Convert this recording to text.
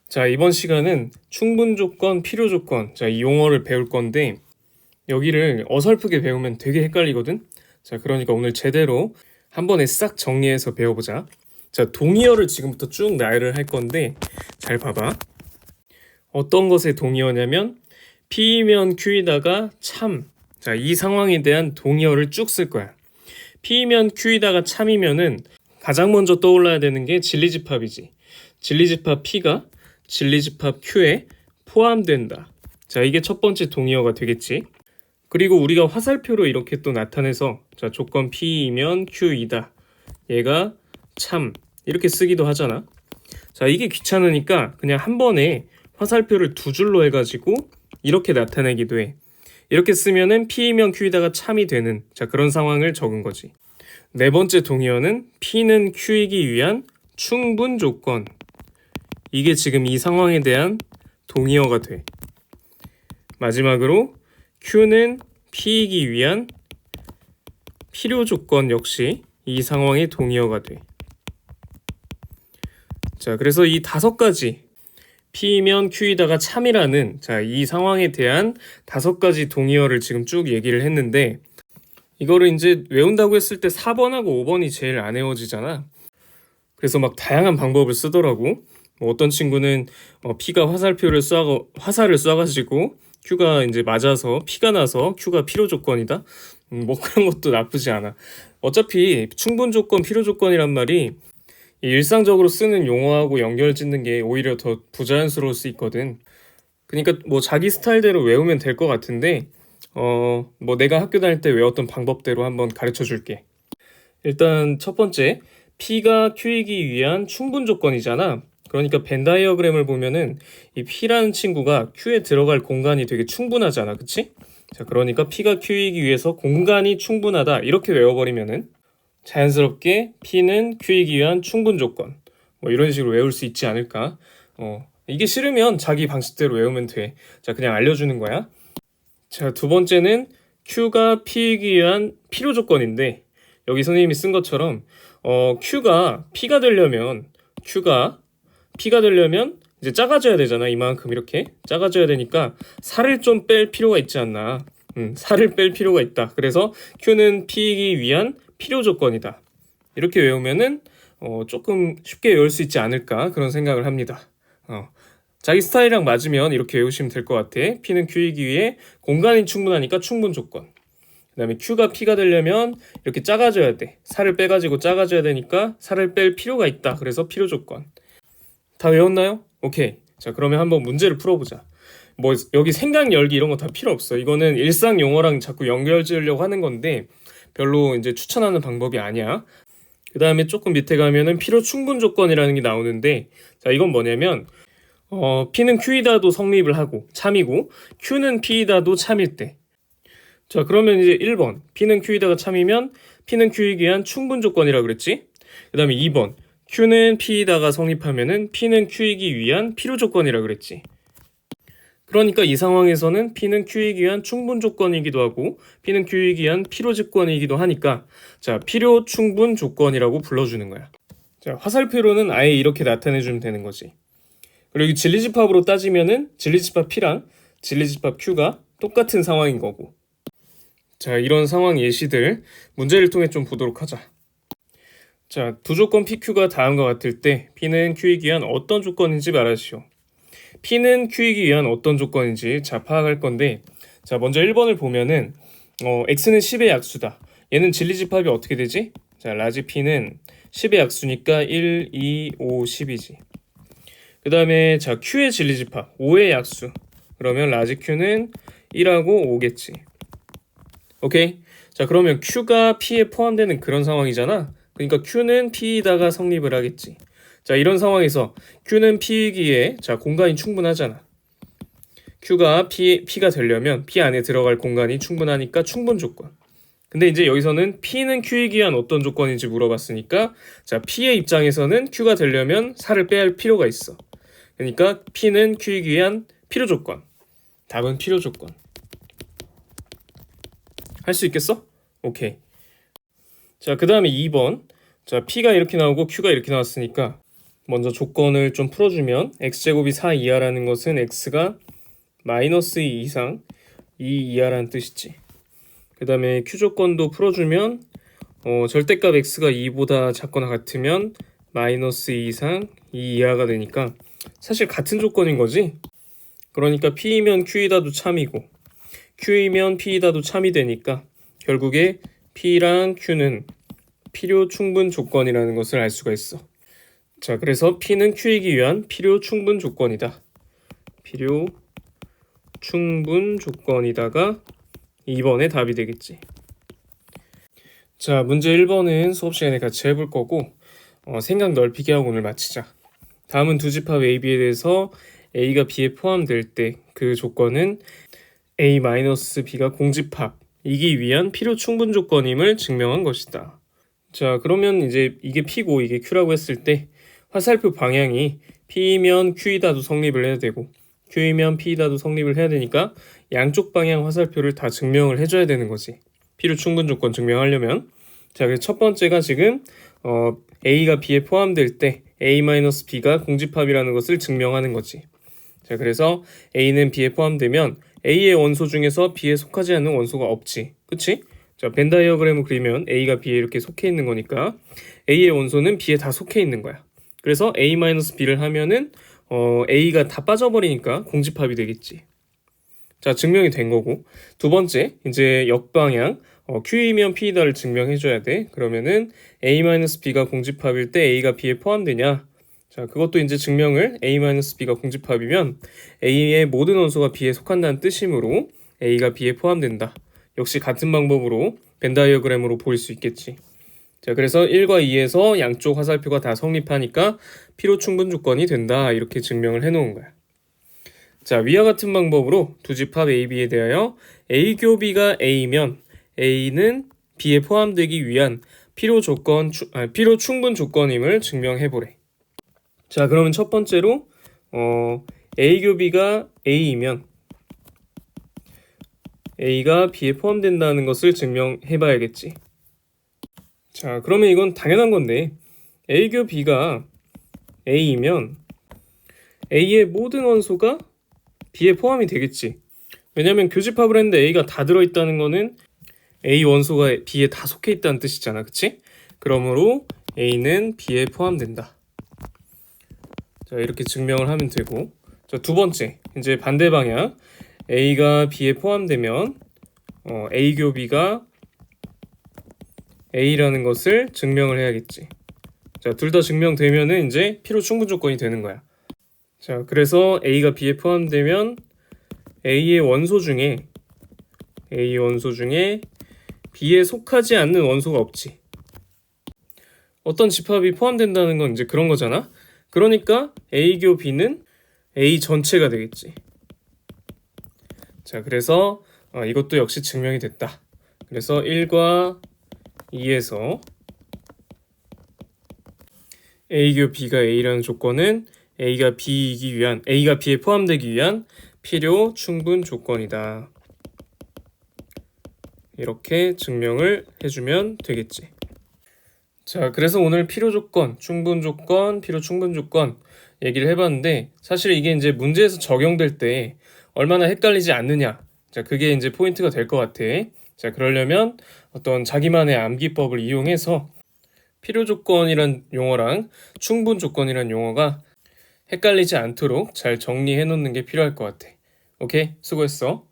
자, 이번 시간은 충분 조건, 필요 조건. 자, 이 용어를 배울 건데, 여기를 어설프게 배우면 되게 헷갈리거든? 자, 그러니까 오늘 제대로 한 번에 싹 정리해서 배워보자. 자, 동의어를 지금부터 쭉 나열을 할 건데, 잘 봐봐. 어떤 것의 동의어냐면, P이면 Q이다가 참. 자, 이 상황에 대한 동의어를 쭉 쓸 거야. P이면 Q이다가 참이면은 가장 먼저 떠올라야 되는 게 진리집합이지. 진리집합 P가 진리집합 Q에 포함된다. 자, 이게 첫 번째 동의어가 되겠지. 그리고 우리가 화살표로 이렇게 또 나타내서 자, 조건 P이면 Q이다. 얘가 참 이렇게 쓰기도 하잖아. 자, 이게 귀찮으니까 그냥 한 번에 화살표를 두 줄로 해가지고 이렇게 나타내기도 해. 이렇게 쓰면은 P이면 Q이다가 참이 되는 자, 그런 상황을 적은 거지. 네 번째 동의어는 P는 Q이기 위한 충분 조건. 이게 지금 이 상황에 대한 동의어가 돼. 마지막으로 Q는 P이기 위한 필요 조건 역시 이 상황의 동의어가 돼. 자, 그래서 이 다섯 가지 P이면 Q이다가 참이라는 자, 이 상황에 대한 다섯 가지 동의어를 지금 쭉 얘기를 했는데 이거를 이제 외운다고 했을 때 4번하고 5번이 제일 안 외워지잖아. 그래서 막 다양한 방법을 쓰더라고. 뭐 어떤 친구는 P가 화살표를 화살을 쏴가지고 Q가 이제 맞아서 P가 나서 Q가 필요 조건이다. 뭐 그런 것도 나쁘지 않아. 어차피 충분 조건, 필요 조건이란 말이 일상적으로 쓰는 용어하고 연결 짓는 게 오히려 더 부자연스러울 수 있거든. 그러니까 뭐 자기 스타일대로 외우면 될 것 같은데 뭐 내가 학교 다닐 때 외웠던 방법대로 한번 가르쳐 줄게. 일단 첫 번째, P가 Q이기 위한 충분 조건이잖아. 그러니까 벤 다이어그램을 보면은 이 P라는 친구가 Q에 들어갈 공간이 되게 충분하잖아. 그치? 자, 그러니까 P가 Q이기 위해서 공간이 충분하다. 이렇게 외워버리면은 자연스럽게 P는 Q이기 위한 충분 조건. 뭐 이런 식으로 외울 수 있지 않을까? 이게 싫으면 자기 방식대로 외우면 돼. 자, 그냥 알려주는 거야. 자, 두 번째는 Q가 P이기 위한 필요 조건인데 여기 선생님이 쓴 것처럼 Q가 P가 되려면 이제 작아져야 되잖아. 이만큼 이렇게 작아져야 되니까 살을 좀 뺄 필요가 있지 않나. 살을 뺄 필요가 있다. 그래서 Q는 P이기 위한 필요 조건이다. 이렇게 외우면은 조금 쉽게 외울 수 있지 않을까 그런 생각을 합니다. 자기 스타일이랑 맞으면 이렇게 외우시면 될 것 같아. P는 Q이기 위해 공간이 충분하니까 충분 조건. 그 다음에 Q가 P가 되려면 이렇게 작아져야 돼. 살을 빼가지고 작아져야 되니까 살을 뺄 필요가 있다. 그래서 필요 조건. 다 외웠나요? 오케이. 자, 그러면 한번 문제를 풀어보자. 뭐 여기 생각 열기 이런 거 다 필요 없어. 이거는 일상 용어랑 자꾸 연결 지으려고 하는 건데 별로 이제 추천하는 방법이 아니야. 그 다음에 조금 밑에 가면은 필요 충분 조건이라는 게 나오는데 자, 이건 뭐냐면 P는 Q이다도 성립을 하고 참이고 Q는 P이다도 참일 때. 자, 그러면 이제 1번 P는 Q이다가 참이면 P는 Q이기 위한 충분 조건이라고 그랬지. 그 다음에 2번 Q는 P이다가 성립하면은 P는 Q이기 위한 필요 조건이라고 그랬지. 그러니까 이 상황에서는 P는 Q이기 위한 충분 조건이기도 하고 P는 Q이기 위한 필요 조건이기도 하니까 자, 필요 충분 조건이라고 불러주는 거야. 자, 화살표로는 아예 이렇게 나타내주면 되는 거지. 그리고 진리집합으로 따지면은 진리집합 P랑 진리집합 Q가 똑같은 상황인 거고. 자, 이런 상황 예시들 문제를 통해 좀 보도록 하자. 자, 두 조건 PQ가 다음과 같을 때 P는 Q이기 위한 어떤 조건인지 말하시오. P는 Q이기 위한 어떤 조건인지 자, 파악할 건데 자, 먼저 1번을 보면은 X는 10의 약수다. 얘는 진리집합이 어떻게 되지? 자, 라지 P는 10의 약수니까 1, 2, 5, 10이지. 그 다음에 자, Q의 진리집합 5의 약수. 그러면 라지 Q는 1하고 5겠지. 오케이? 자, 그러면 Q가 P에 포함되는 그런 상황이잖아. 그러니까 Q는 P에다가 성립을 하겠지. 자, 이런 상황에서 Q는 P이기에 자, 공간이 충분하잖아. Q가 P가 되려면 P 안에 들어갈 공간이 충분하니까 충분 조건. 근데 이제 여기서는 P는 Q이기 위한 어떤 조건인지 물어봤으니까 자, P의 입장에서는 Q가 되려면 살을 빼야 할 필요가 있어. 그러니까 P는 Q이기 위한 필요 조건. 답은 필요 조건. 할 수 있겠어? 오케이. 자, 그 다음에 2번. 자, P가 이렇게 나오고 Q가 이렇게 나왔으니까 먼저 조건을 좀 풀어주면 x제곱이 4 이하라는 것은 x가 마이너스 2 이상 2 이하라는 뜻이지. 그 다음에 q 조건도 풀어주면 절대값 x가 2보다 작거나 같으면 마이너스 2 이상 2 이하가 되니까 사실 같은 조건인 거지. 그러니까 p이면 q이다도 참이고 q이면 p이다도 참이 되니까 결국에 p랑 q는 필요 충분 조건이라는 것을 알 수가 있어. 자, 그래서 p는 q이기 위한 필요 충분 조건이다. 필요 충분 조건이다가 2번의 답이 되겠지. 자, 문제 1번은 수업 시간에 같이 해볼 거고 생각 넓히기 하고 오늘 마치자. 다음은 두 집합 A, B에 대해서 A가 B에 포함될 때 그 조건은 A-B가 공집합이기 위한 필요 충분 조건임을 증명한 것이다. 자, 그러면 이제 이게 P고 이게 Q라고 했을 때 화살표 방향이 P이면 Q이다도 성립을 해야 되고 Q이면 P이다도 성립을 해야 되니까 양쪽 방향 화살표를 다 증명을 해줘야 되는 거지. 필요 충분 조건 증명하려면. 자, 그래서 첫 번째가 지금 A가 B에 포함될 때 A-B가 공집합이라는 것을 증명하는 거지. 자, 그래서 A는 B에 포함되면 A의 원소 중에서 B에 속하지 않는 원소가 없지. 그치? 자, 벤 다이어그램을 그리면 A가 B에 이렇게 속해 있는 거니까 A의 원소는 B에 다 속해 있는 거야. 그래서 A-B를 하면은 A가 다 빠져버리니까 공집합이 되겠지. 자, 증명이 된 거고. 두 번째, 이제 역방향 Q이면 P이다를 증명해줘야 돼. 그러면은 A-B가 공집합일 때 A가 B에 포함되냐? 자, 그것도 이제 증명을 A-B가 공집합이면 A의 모든 원소가 B에 속한다는 뜻이므로 A가 B에 포함된다. 역시 같은 방법으로 벤 다이어그램으로 보일 수 있겠지. 자, 그래서 1과 2에서 양쪽 화살표가 다 성립하니까 필요 충분 조건이 된다. 이렇게 증명을 해놓은 거야. 자, 위와 같은 방법으로 두 집합 A, B에 대하여 A 교 B가 A면 A는 B에 포함되기 위한 필요 충분 조건임을 증명해보래. 자, 그러면 첫 번째로 A 교 B가 A이면 A가 B에 포함된다는 것을 증명해봐야겠지. 자, 그러면 이건 당연한 건데 A 교 B가 A이면 A의 모든 원소가 B에 포함이 되겠지. 왜냐면 교집합을 했는데 A가 다 들어있다는 거는 A 원소가 B에 다 속해 있다는 뜻이잖아. 그치? 그러므로 A는 B에 포함된다. 자, 이렇게 증명을 하면 되고. 자, 두 번째, 이제 반대 방향. A가 B에 포함되면 A 교 B가 A라는 것을 증명을 해야겠지. 자, 둘 다 증명되면은 이제 필요 충분 조건이 되는 거야. 자, 그래서 A가 B에 포함되면 A의 원소 중에 B에 속하지 않는 원소가 없지. 어떤 집합이 포함된다는 건 이제 그런 거잖아. 그러니까 A 교 B는 A 전체가 되겠지. 자, 그래서 이것도 역시 증명이 됐다. 그래서 1과 2에서 A 교 B가 A라는 조건은 A가 B에 포함되기 위한 필요 충분 조건이다. 이렇게 증명을 해주면 되겠지. 자, 그래서 오늘 필요 조건, 충분 조건, 필요 충분 조건 얘기를 해봤는데 사실 이게 이제 문제에서 적용될 때 얼마나 헷갈리지 않느냐. 자, 그게 이제 포인트가 될 것 같아. 자, 그러려면 어떤 자기만의 암기법을 이용해서 필요 조건이란 용어랑 충분 조건이란 용어가 헷갈리지 않도록 잘 정리해 놓는 게 필요할 것 같아. 오케이? 수고했어.